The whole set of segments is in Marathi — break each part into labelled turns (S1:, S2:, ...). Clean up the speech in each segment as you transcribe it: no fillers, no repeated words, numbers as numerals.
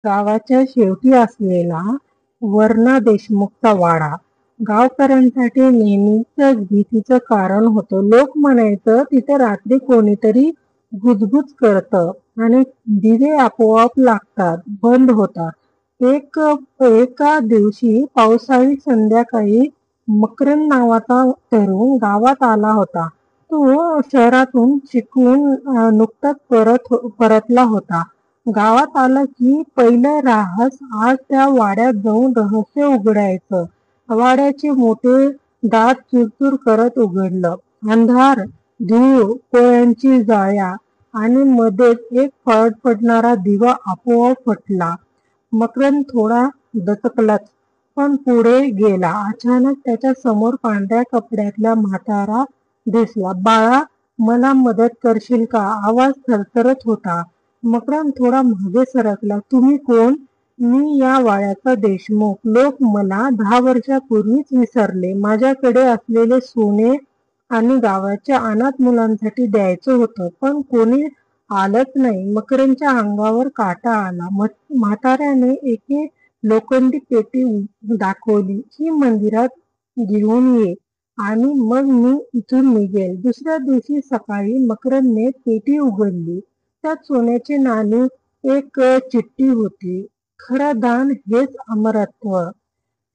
S1: गावाच्या शेवटी असलेला वर्णा देशमुखचा वाडा गावकऱ्यांसाठी नेहमीच भीतीचं कारण होतं. लोक म्हणायचं तिथे रात्री कोणीतरी गुजगुज करतं आणि दिवे आपोआप लागतात, बंद होतात. एका दिवशी पावसाळी संध्याकाळी मकरंद नावाचा तरुण गावात आला होता. तो शहरातून शिकून नुकताच परतला होता. गावात आलं की पहिलं राहस आज त्या वाड्यात जाऊन रहस्य उघडायचं. वाड्याचे मोठे दात चुरचुर करत उघडलं. अंधार, धूळ, कोळ्यांची जाळ्या आणि मध्येच एक फडफडणारा दिवा आपोआप फुटला. मकरंद थोडा दचकलाच, पण पुढे गेला. अचानक त्याच्या समोर पांढऱ्या कपड्यातला म्हातारा दिसला. "बाळा, मला मदत करशील का?" आवाज थरथरत होता. मकरंद थोडा मागे सरकला. "तुम्ही कोण?" "मी या वाड्याचा देशमुख. लोक मला 10 वर्षापूर्वीच विसरले. माझ्याकडे असलेले सोने आणि गावाच्या अनाथ मुलांसाठी द्यायचं होतं, पण कोणी आलंच नाही." मकरंदच्या अंगावर काटा आला. म्हाताऱ्याने एक लोखंडी पेटी दाखवली. "ही मंदिरात घेऊन ये आणि मग मी इथून निघेल." दुसऱ्या दिवशी सकाळी मकरंदने पेटी उघडली. त्यात सोन्याची नाणी, एक चिठ्ठी होती. खरं दान हेच अमरत्व.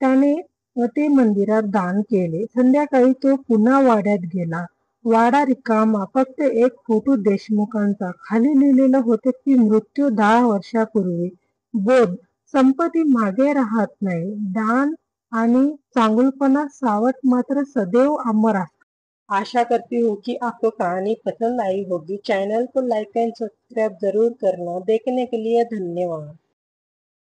S1: त्याने ते मंदिरात दान केले. संध्याकाळी तो पुन्हा वाड्यात गेला. वाडा रिकामा, फक्त एक फोटो देशमुखांचा. खाली लिहिलेलं होतं की मृत्यू 10 वर्षापूर्वी. बोध, संपत्ती मागे राहत नाही, दान आणि चांगुलपणा सावट मात्र सदैव अमर असतात. आशा करती हूँ कि आपको कहानी पसंद आई होगी। चैनल को लाइक एंड सब्सक्राइब जरूर करना। देखने के लिए धन्यवाद।